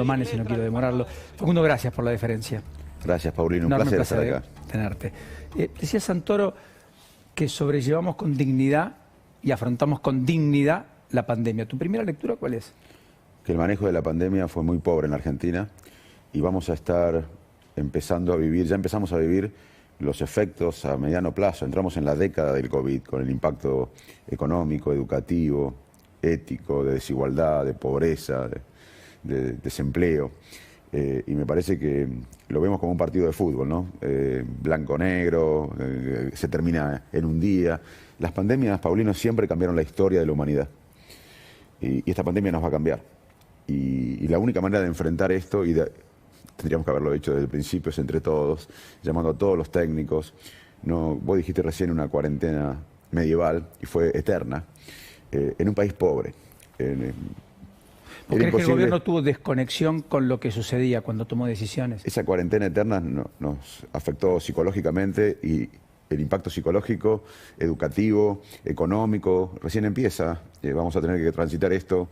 Manes, y no quiero demorarlo. Facundo, gracias por la deferencia. Gracias, Paulino. Un placer estar acá. Tenerte. Decía Santoro que sobrellevamos con dignidad y afrontamos con dignidad la pandemia. ¿Tu primera lectura cuál es? Que el manejo de la pandemia fue muy pobre en la Argentina y vamos a estar empezando a vivir, ya empezamos a vivir los efectos a mediano plazo. Entramos en la década del COVID con el impacto económico, educativo, ético, de desigualdad, de pobreza, de desempleo. Y me parece que lo vemos como un partido de fútbol, ¿no? Blanco-negro, se termina en un día. Las pandemias, Paulino, siempre cambiaron la historia de la humanidad. Y esta pandemia nos va a cambiar. Y la única manera de enfrentar esto, tendríamos que haberlo hecho desde el principio, es entre todos, llamando a todos los técnicos. No, vos dijiste recién una cuarentena medieval y fue eterna, en un país pobre. ¿Vos crees que el gobierno tuvo desconexión con lo que sucedía cuando tomó decisiones? Esa cuarentena eterna nos afectó psicológicamente y el impacto psicológico, educativo, económico, recién empieza. Vamos a tener que transitar esto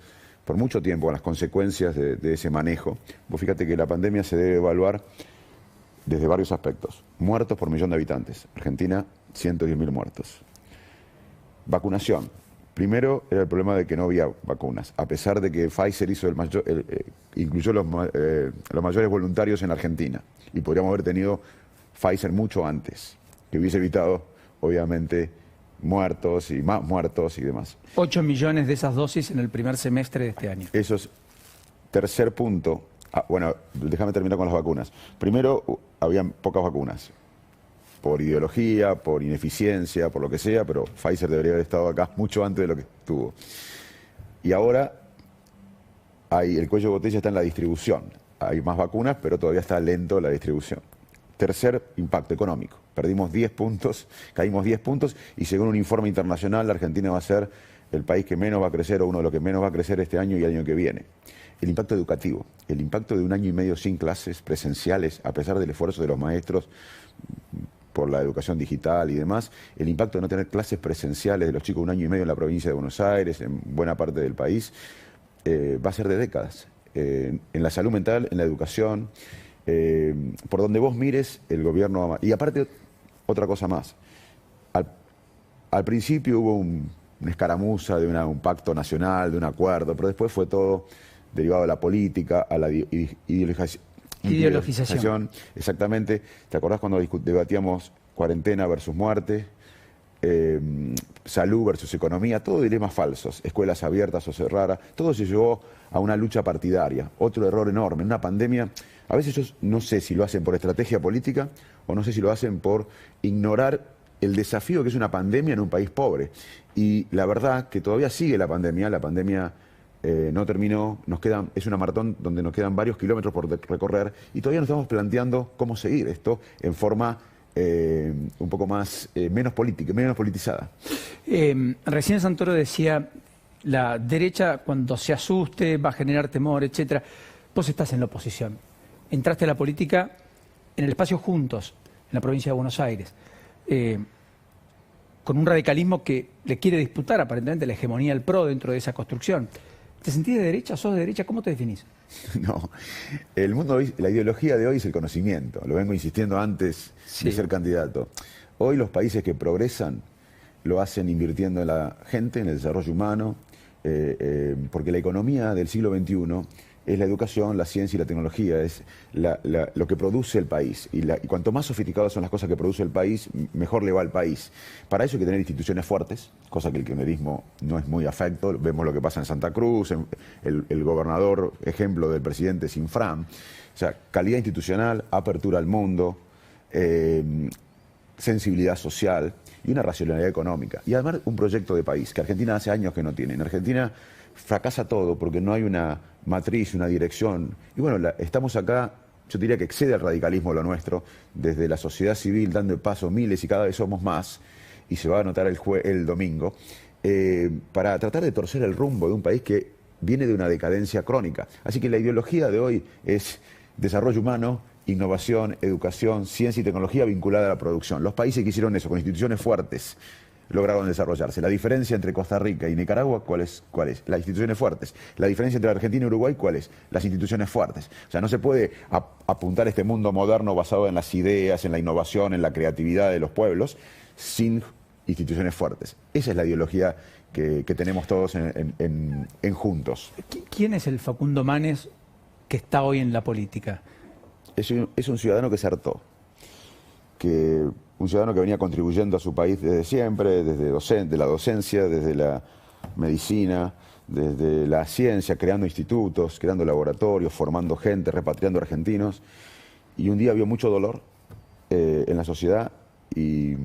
por mucho tiempo, las consecuencias de ese manejo. Vos fíjate que la pandemia se debe evaluar desde varios aspectos. Muertos por millón de habitantes. Argentina, 110.000 muertos. Vacunación. Primero era el problema de que no había vacunas, a pesar de que Pfizer hizo incluyó los mayores voluntarios en Argentina. Y podríamos haber tenido Pfizer mucho antes, que hubiese evitado, obviamente, muertos y más muertos y demás. 8 millones de esas dosis en el primer semestre de este año. Eso es tercer punto. Bueno, déjame terminar con las vacunas. Primero, habían pocas vacunas. Por ideología, por ineficiencia, por lo que sea, pero Pfizer debería haber estado acá mucho antes de lo que estuvo. Y ahora el cuello de botella está en la distribución. Hay más vacunas, pero todavía está lento la distribución. Tercer impacto económico. Perdimos 10 puntos, caímos 10 puntos y según un informe internacional, la Argentina va a ser el país que menos va a crecer o uno de los que menos va a crecer este año y el año que viene. El impacto educativo, el impacto de un año y medio sin clases presenciales, a pesar del esfuerzo de los maestros por la educación digital y demás, el impacto de no tener clases presenciales de los chicos un año y medio en la provincia de Buenos Aires, en buena parte del país, va a ser de décadas. En la salud mental, en la educación, por donde vos mires, el gobierno va. Y aparte, otra cosa más. Al principio hubo una escaramuza de un pacto nacional, de un acuerdo, pero después fue todo derivado de la política, a la ideologización. Exactamente. ¿Te acordás cuando debatíamos cuarentena versus muerte? Salud versus economía, todo dilemas falsos, escuelas abiertas o cerradas, todo se llevó a una lucha partidaria, otro error enorme, una pandemia. A veces yo no sé si lo hacen por estrategia política o no sé si lo hacen por ignorar el desafío que es una pandemia en un país pobre. Y la verdad que todavía sigue la pandemia no terminó, es una maratón donde nos quedan varios kilómetros por recorrer y todavía nos estamos planteando cómo seguir esto en forma un poco más, menos política, menos politizada. Recién Santoro decía, la derecha cuando se asuste va a generar temor, etcétera. Vos estás en la oposición. Entraste a la política en el espacio Juntos, en la provincia de Buenos Aires, con un radicalismo que le quiere disputar aparentemente la hegemonía del PRO dentro de esa construcción. ¿Te sentís de derecha? ¿Sos de derecha? ¿Cómo te definís? No, el mundo hoy, la ideología de hoy es el conocimiento. Lo vengo insistiendo antes de ser candidato. Hoy los países que progresan lo hacen invirtiendo en la gente, en el desarrollo humano, porque la economía del siglo XXI es la educación, la ciencia y la tecnología, es lo que produce el país. Y cuanto más sofisticadas son las cosas que produce el país, mejor le va al país. Para eso hay que tener instituciones fuertes, cosa que el kirchnerismo no es muy afecto. Vemos lo que pasa en Santa Cruz, el gobernador, ejemplo del presidente Sinfram. O sea, calidad institucional, apertura al mundo, sensibilidad social y una racionalidad económica. Y además un proyecto de país, que Argentina hace años que no tiene. En Argentina fracasa todo porque no hay una matriz, una dirección. Y bueno, estamos acá, yo diría que excede al radicalismo lo nuestro, desde la sociedad civil dando el paso miles y cada vez somos más, y se va a notar el domingo, para tratar de torcer el rumbo de un país que viene de una decadencia crónica. Así que la ideología de hoy es desarrollo humano, innovación, educación, ciencia y tecnología vinculada a la producción. Los países que hicieron eso con instituciones fuertes, lograron desarrollarse. La diferencia entre Costa Rica y Nicaragua, ¿cuál es? Las instituciones fuertes. La diferencia entre Argentina y Uruguay, ¿cuál es? Las instituciones fuertes. O sea, no se puede apuntar a este mundo moderno basado en las ideas, en la innovación, en la creatividad de los pueblos, sin instituciones fuertes. Esa es la ideología que tenemos todos en Juntos. ¿Quién es el Facundo Manes que está hoy en la política? Es un ciudadano que se hartó. Un ciudadano que venía contribuyendo a su país desde siempre, desde la docencia, desde la medicina, desde la ciencia, creando institutos, creando laboratorios, formando gente, repatriando argentinos. Y un día vio mucho dolor en la sociedad y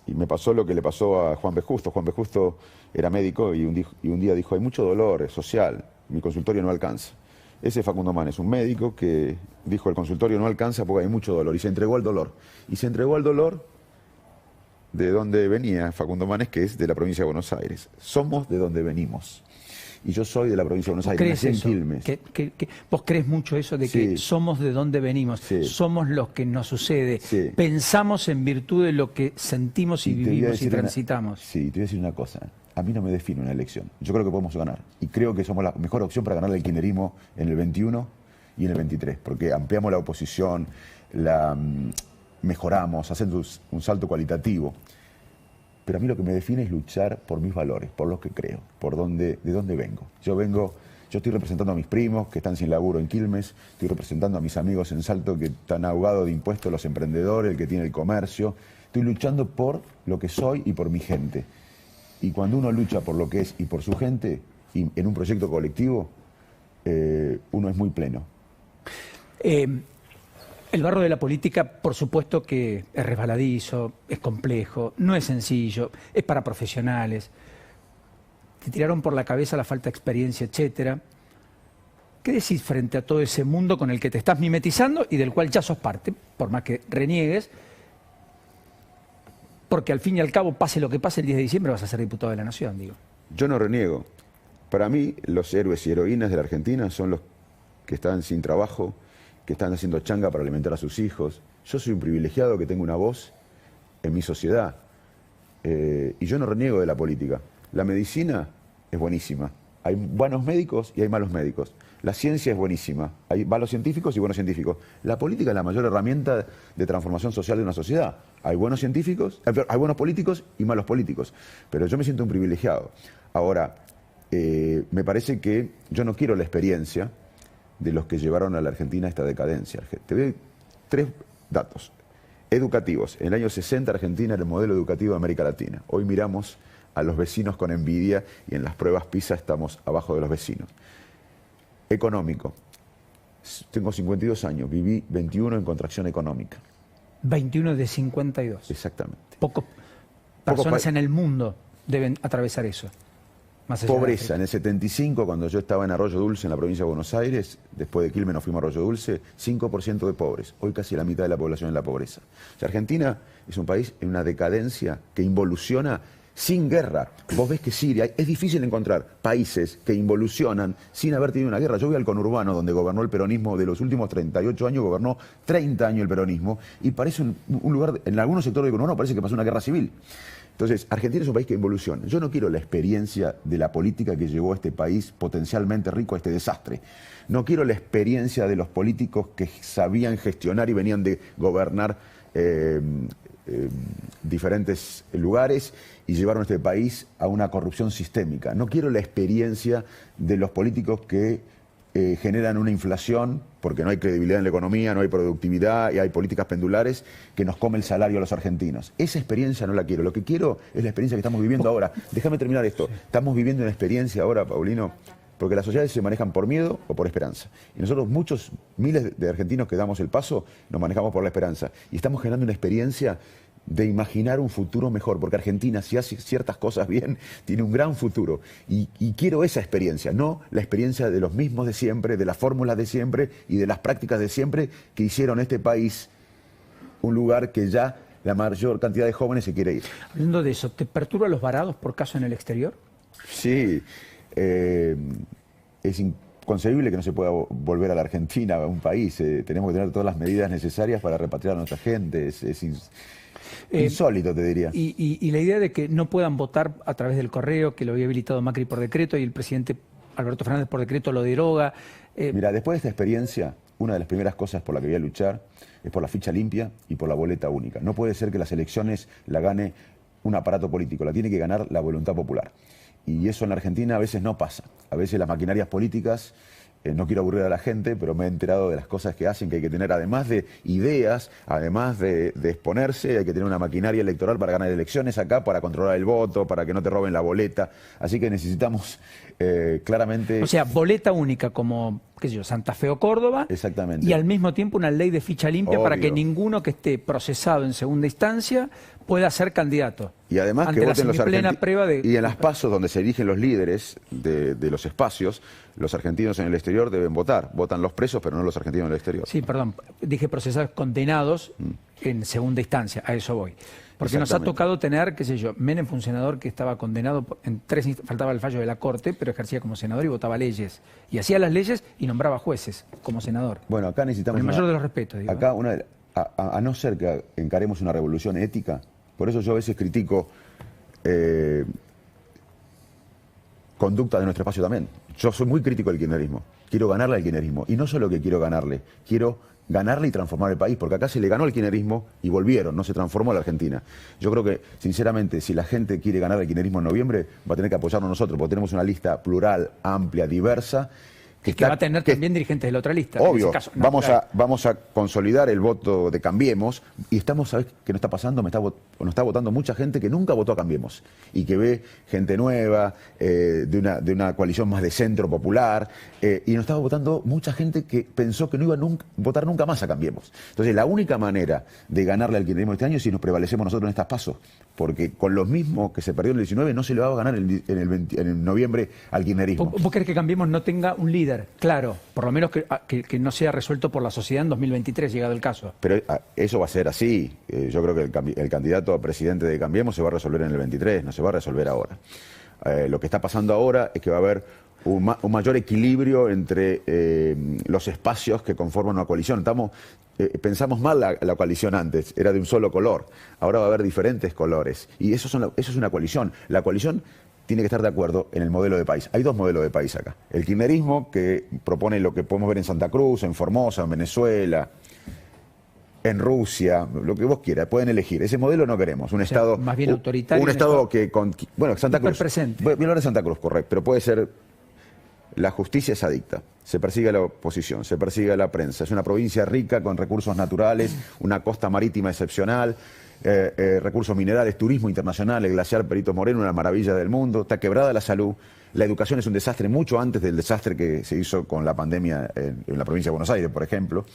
me pasó lo que le pasó a Juan B. Justo. Juan B. Justo era médico y un día dijo, hay mucho dolor social, mi consultorio no alcanza. Ese Facundo Manes es un médico que dijo, el consultorio no alcanza porque hay mucho dolor, y se entregó al dolor. Y se entregó al dolor de donde venía Facundo Manes, que es de la provincia de Buenos Aires. Somos de donde venimos. Y yo soy de la provincia de Buenos Aires, nací en Quilmes. ¿Vos crees mucho eso de que somos de donde venimos? Sí. Somos los que nos sucede. Sí. Pensamos en virtud de lo que sentimos y vivimos y transitamos. Sí, te voy a decir una cosa. A mí no me define una elección. Yo creo que podemos ganar. Y creo que somos la mejor opción para ganar el kirchnerismo en el 21 y en el 23. Porque ampliamos la oposición, la mejoramos, hacemos un salto cualitativo. Pero a mí lo que me define es luchar por mis valores, por los que creo, de dónde vengo. Yo estoy representando a mis primos que están sin laburo en Quilmes, estoy representando a mis amigos en Salto que están ahogados de impuestos, los emprendedores, el que tiene el comercio. Estoy luchando por lo que soy y por mi gente. Y cuando uno lucha por lo que es y por su gente, y en un proyecto colectivo, uno es muy pleno. El barro de la política, por supuesto que es resbaladizo, es complejo, no es sencillo, es para profesionales. Te tiraron por la cabeza la falta de experiencia, etcétera. ¿Qué decís frente a todo ese mundo con el que te estás mimetizando y del cual ya sos parte, por más que reniegues? Porque al fin y al cabo, pase lo que pase, el 10 de diciembre vas a ser diputado de la Nación, digo. Yo no reniego. Para mí, los héroes y heroínas de la Argentina son los que están sin trabajo, que están haciendo changa para alimentar a sus hijos. Yo soy un privilegiado que tengo una voz en mi sociedad. Y yo no reniego de la política. La medicina es buenísima. Hay buenos médicos y hay malos médicos. La ciencia es buenísima. Hay malos científicos y buenos científicos. La política es la mayor herramienta de transformación social de una sociedad. Hay buenos científicos, hay buenos políticos y malos políticos. Pero yo me siento un privilegiado. Ahora, me parece que yo no quiero la experiencia de los que llevaron a la Argentina a esta decadencia. Te doy 3 datos educativos. En el año 60 Argentina era el modelo educativo de América Latina. Hoy miramos a los vecinos con envidia y en las pruebas PISA estamos abajo de los vecinos. Económico. Tengo 52 años, viví 21 en contracción económica. 21 de 52. Exactamente. Pocas personas en el mundo deben atravesar eso. Pobreza. En el 75, cuando yo estaba en Arroyo Dulce, en la provincia de Buenos Aires, después de Quilmes nos fuimos a Arroyo Dulce, 5% de pobres. Hoy casi la mitad de la población en la pobreza. O sea, Argentina es un país en una decadencia que involuciona sin guerra. Vos ves que Siria, es difícil encontrar países que involucionan sin haber tenido una guerra. Yo voy al conurbano, donde gobernó el peronismo de los últimos 38 años, gobernó 30 años el peronismo, y parece un lugar, en algunos sectores del conurbano parece que pasó una guerra civil. Entonces, Argentina es un país que involuciona. Yo no quiero la experiencia de la política que llevó a este país potencialmente rico a este desastre. No quiero la experiencia de los políticos que sabían gestionar y venían de gobernar diferentes lugares y llevaron a este país a una corrupción sistémica. No quiero la experiencia de los políticos que generan una inflación porque no hay credibilidad en la economía, no hay productividad y hay políticas pendulares que nos come el salario a los argentinos. Esa experiencia no la quiero. Lo que quiero es la experiencia que estamos viviendo ahora. Déjame terminar esto. Estamos viviendo una experiencia ahora, Paulino, porque las sociedades se manejan por miedo o por esperanza. Y nosotros, miles de argentinos que damos el paso, nos manejamos por la esperanza. Y estamos generando una experiencia de imaginar un futuro mejor, porque Argentina, si hace ciertas cosas bien, tiene un gran futuro. Y quiero esa experiencia, no la experiencia de los mismos de siempre, de las fórmulas de siempre y de las prácticas de siempre que hicieron este país un lugar que ya la mayor cantidad de jóvenes se quiere ir. Hablando de eso, ¿te perturban los varados por caso en el exterior? Sí, es inconcebible que no se pueda volver a la Argentina, a un país. Tenemos que tener todas las medidas necesarias para repatriar a nuestra gente. Insólito, te diría. Y la idea de que no puedan votar a través del correo, que lo había habilitado Macri por decreto y el presidente Alberto Fernández por decreto lo deroga. Mira, después de esta experiencia, una de las primeras cosas por la que voy a luchar es por la ficha limpia y por la boleta única. No puede ser que las elecciones la gane un aparato político, la tiene que ganar la voluntad popular. Y eso en la Argentina a veces no pasa. A veces las maquinarias políticas, no quiero aburrir a la gente, pero me he enterado de las cosas que hacen, que hay que tener, además de ideas, además de exponerse, hay que tener una maquinaria electoral para ganar elecciones acá, para controlar el voto, para que no te roben la boleta. Así que necesitamos claramente... O sea, boleta única como, qué sé yo, Santa Fe o Córdoba. Exactamente. Y al mismo tiempo una ley de ficha limpia para que ninguno que esté procesado en segunda instancia pueda ser candidato. Y además ante que la voten los argentinos. Y en las pasos donde se eligen los líderes de los espacios, los argentinos en el exterior deben votar. Votan los presos, pero no los argentinos en el exterior. Sí, perdón, dije procesados condenados en segunda instancia, a eso voy. Porque nos ha tocado tener, qué sé yo, Menem fue un senador que estaba condenado, faltaba el fallo de la Corte, pero ejercía como senador y votaba leyes. Y hacía las leyes y nombraba jueces como senador. Bueno, acá necesitamos... Con el mayor de los respetos, digo. Acá, a no ser que encaremos una revolución ética, por eso yo a veces critico conducta de nuestro espacio también. Yo soy muy crítico del kirchnerismo. Quiero ganarle al kirchnerismo. Y no solo que quiero ganarle y transformar el país, porque acá se le ganó el kirchnerismo y volvieron, no se transformó la Argentina. Yo creo que, sinceramente, si la gente quiere ganar el kirchnerismo en noviembre, va a tener que apoyarnos nosotros, porque tenemos una lista plural, amplia, diversa, que va a tener también dirigentes de la otra lista. Obvio, en ese caso, vamos a consolidar el voto de Cambiemos y estamos, ¿sabes qué nos está pasando? Nos está votando mucha gente que nunca votó a Cambiemos y que ve gente nueva, de una coalición más de centro popular, y nos estaba votando mucha gente que pensó que no iba a votar nunca más a Cambiemos. Entonces, la única manera de ganarle al kirchnerismo este año es si nos prevalecemos nosotros en estas pasos, porque con los mismos que se perdió en el 19 no se le va a ganar en el noviembre al kirchnerismo. ¿Vos querés que Cambiemos no tenga un líder? Claro, por lo menos que no sea resuelto por la sociedad en 2023, llegado el caso. Pero eso va a ser así. Yo creo que el candidato a presidente de Cambiemos se va a resolver en el 23, no se va a resolver ahora. Lo que está pasando ahora es que va a haber un mayor equilibrio entre los espacios que conforman una coalición. Pensamos mal la coalición antes, era de un solo color. Ahora va a haber diferentes colores. Y eso es una coalición. La coalición tiene que estar de acuerdo en el modelo de país. Hay dos modelos de país acá. El kirchnerismo, que propone lo que podemos ver en Santa Cruz, en Formosa, en Venezuela, en Rusia, lo que vos quieras, pueden elegir. Ese modelo no queremos. Un Estado más bien autoritario. Un Estado que... Bueno, Santa Cruz. Presente. Voy a hablar de Santa Cruz, correcto. Pero puede ser... La justicia es adicta. Se persigue a la oposición, se persigue a la prensa. Es una provincia rica con recursos naturales, una costa marítima excepcional, recursos minerales, turismo internacional, el glaciar Perito Moreno, una maravilla del mundo. Está quebrada la salud. La educación es un desastre mucho antes del desastre que se hizo con la pandemia en la provincia de Buenos Aires, por ejemplo.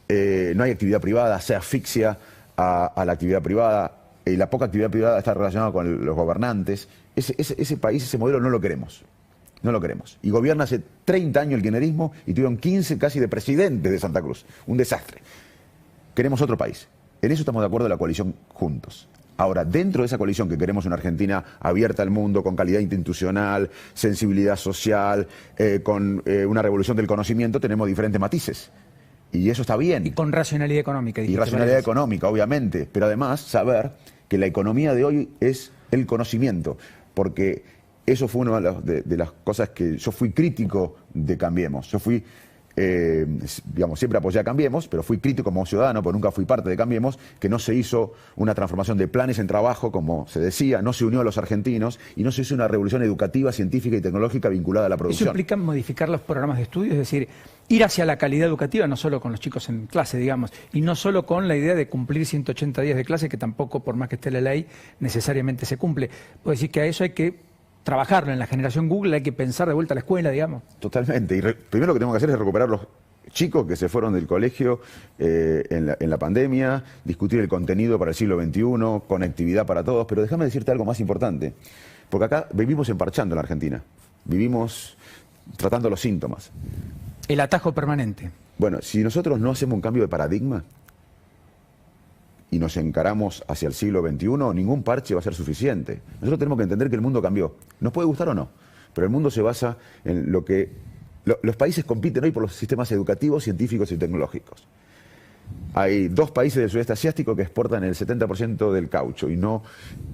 No hay actividad privada, se asfixia a la actividad privada. Y la poca actividad privada está relacionada con los gobernantes. Ese país, ese modelo no lo queremos. No lo queremos. Y gobierna hace 30 años el kirchnerismo y tuvieron 15 casi de presidentes de Santa Cruz. Un desastre. Queremos otro país. En eso estamos de acuerdo en la coalición juntos. Ahora, dentro de esa coalición que queremos una Argentina abierta al mundo, con calidad institucional, sensibilidad social, con una revolución del conocimiento, tenemos diferentes matices. Y eso está bien. Y con racionalidad económica. Y racionalidad económica, obviamente. Pero además, saber que la economía de hoy es el conocimiento. Porque eso fue una de las cosas que yo fui crítico de Cambiemos. Yo fui, siempre apoyé a Cambiemos, pero fui crítico como ciudadano, porque nunca fui parte de Cambiemos, que no se hizo una transformación de planes en trabajo, como se decía, no se unió a los argentinos y no se hizo una revolución educativa, científica y tecnológica vinculada a la producción. Eso implica modificar los programas de estudio, es decir, ir hacia la calidad educativa, no solo con los chicos en clase, digamos, y no solo con la idea de cumplir 180 días de clase, que tampoco, por más que esté la ley, necesariamente se cumple. Puedo decir que a eso hay que trabajarlo en la generación Google, hay que pensar de vuelta a la escuela, digamos. Totalmente. Y primero lo que tenemos que hacer es recuperar los chicos que se fueron del colegio en la pandemia, discutir el contenido para el siglo XXI, conectividad para todos. Pero déjame decirte algo más importante. Porque acá vivimos emparchando en la Argentina. Vivimos tratando los síntomas. El atajo permanente. Bueno, si nosotros no hacemos un cambio de paradigma y nos encaramos hacia el siglo XXI, ningún parche va a ser suficiente. Nosotros tenemos que entender que el mundo cambió. Nos puede gustar o no, pero el mundo se basa en lo que... los países compiten hoy por los sistemas educativos, científicos y tecnológicos. Hay 2 países del sudeste asiático que exportan el 70% del caucho y no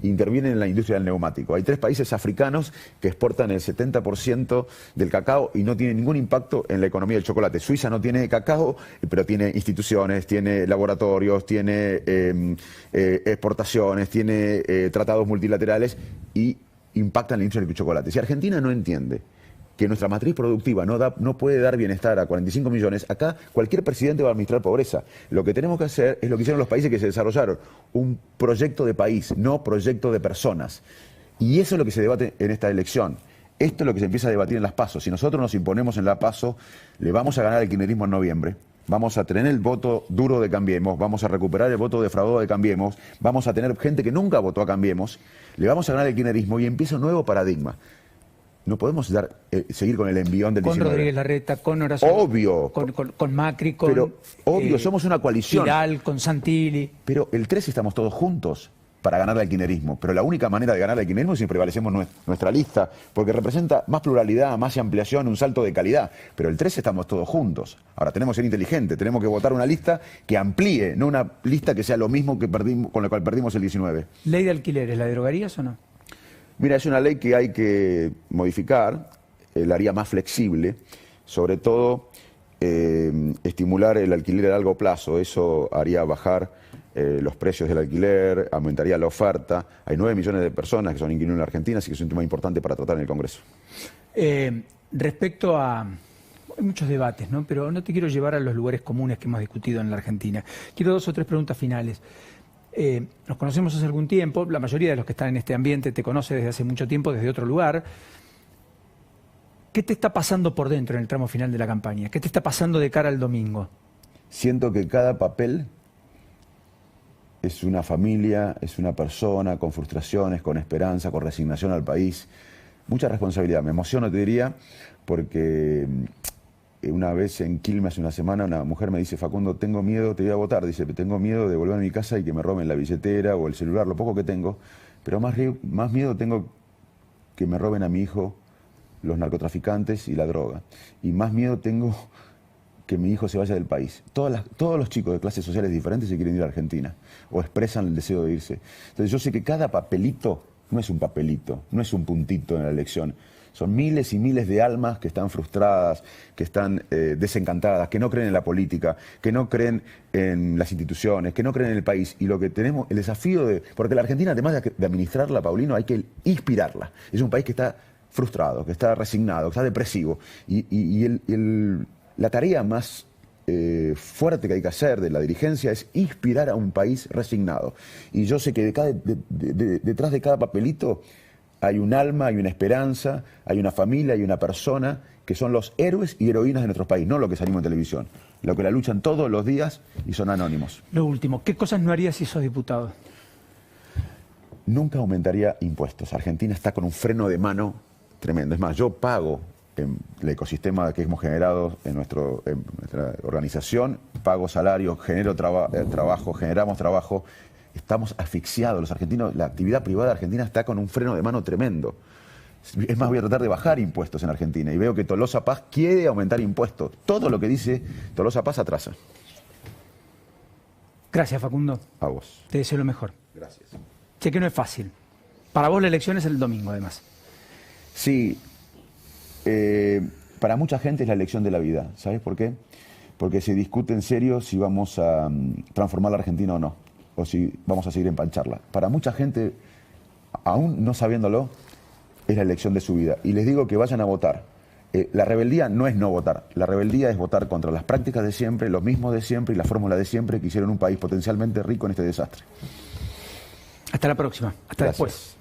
intervienen en la industria del neumático. Hay 3 países africanos que exportan el 70% del cacao y no tienen ningún impacto en la economía del chocolate. Suiza no tiene cacao, pero tiene instituciones, tiene laboratorios, tiene exportaciones, tiene tratados multilaterales y impactan en la industria del chocolate. Si Argentina no entiende que nuestra matriz productiva no puede dar bienestar a 45 millones, acá cualquier presidente va a administrar pobreza. Lo que tenemos que hacer es lo que hicieron los países que se desarrollaron, un proyecto de país, no proyecto de personas. Y eso es lo que se debate en esta elección. Esto es lo que se empieza a debatir en las PASO. Si nosotros nos imponemos en la PASO, le vamos a ganar el kirchnerismo en noviembre, vamos a tener el voto duro de Cambiemos, vamos a recuperar el voto defraudado de Cambiemos, vamos a tener gente que nunca votó a Cambiemos, le vamos a ganar el kirchnerismo y empieza un nuevo paradigma. No podemos seguir con el envión del 19. Con Rodríguez Larreta, con Horacio. Obvio. Con Macri, con... Pero, obvio, somos una coalición. Giral, con Santilli. Pero el 13 estamos todos juntos para ganarle al kirchnerismo. Pero la única manera de ganarle al kirchnerismo es si prevalecemos nuestra lista, porque representa más pluralidad, más ampliación, un salto de calidad. Pero el 13 estamos todos juntos. Ahora tenemos que ser inteligentes, tenemos que votar una lista que amplíe, no una lista que sea lo mismo que con la cual perdimos el 19. ¿Ley de alquileres, la derogarías o no? Mira, es una ley que hay que modificar, la haría más flexible, sobre todo estimular el alquiler a largo plazo. Eso haría bajar los precios del alquiler, aumentaría la oferta. Hay 9 millones de personas que son inquilinos en la Argentina, así que es un tema importante para tratar en el Congreso. Respecto a... Hay muchos debates, ¿no? Pero no te quiero llevar a los lugares comunes que hemos discutido en la Argentina. Quiero 2 o 3 preguntas finales. Nos conocemos hace algún tiempo, la mayoría de los que están en este ambiente te conoce desde hace mucho tiempo, desde otro lugar. ¿Qué te está pasando por dentro en el tramo final de la campaña? ¿Qué te está pasando de cara al domingo? Siento que cada papel es una familia, es una persona con frustraciones, con esperanza, con resignación al país. Mucha responsabilidad. Me emociono, te diría, porque una vez en Quilmes hace una semana una mujer me dice: Facundo, tengo miedo, te voy a votar. Dice, tengo miedo de volver a mi casa y que me roben la billetera o el celular, lo poco que tengo. Pero más miedo tengo que me roben a mi hijo los narcotraficantes y la droga. Y más miedo tengo que mi hijo se vaya del país. Todos los chicos de clases sociales diferentes se quieren ir a Argentina o expresan el deseo de irse. Entonces yo sé que cada papelito no es un papelito, no es un puntito en la elección. Son miles y miles de almas que están frustradas, que están desencantadas, que no creen en la política, que no creen en las instituciones, que no creen en el país. Y lo que tenemos, el desafío de... Porque la Argentina, además de administrarla, Paulino, hay que inspirarla. Es un país que está frustrado, que está resignado, que está depresivo. Y la tarea más fuerte que hay que hacer de la dirigencia es inspirar a un país resignado. Y yo sé que detrás de cada papelito hay un alma, hay una esperanza, hay una familia, hay una persona que son los héroes y heroínas de nuestro país, no lo que salimos en televisión, lo que la luchan todos los días y son anónimos. Lo último, ¿qué cosas no harías si sos diputado? Nunca aumentaría impuestos. Argentina está con un freno de mano tremendo. Es más, yo pago el ecosistema que hemos generado en nuestra organización, pago salarios, genero trabajo, generamos trabajo. Estamos asfixiados los argentinos, la actividad privada argentina está con un freno de mano tremendo. Es más, voy a tratar de bajar impuestos en Argentina y veo que Tolosa Paz quiere aumentar impuestos. Todo lo que dice Tolosa Paz atrasa. Gracias, Facundo. A vos. Te deseo lo mejor. Gracias. Sé que no es fácil. Para vos la elección es el domingo, además. Sí. Para mucha gente es la elección de la vida. ¿Sabes por qué? Porque se discute en serio si vamos a transformar la Argentina o no, o si vamos a seguir empancharla. Para mucha gente, aún no sabiéndolo, es la elección de su vida. Y les digo que vayan a votar. La rebeldía no es no votar. La rebeldía es votar contra las prácticas de siempre, los mismos de siempre y la fórmula de siempre que hicieron un país potencialmente rico en este desastre. Hasta la próxima. Hasta Gracias. después.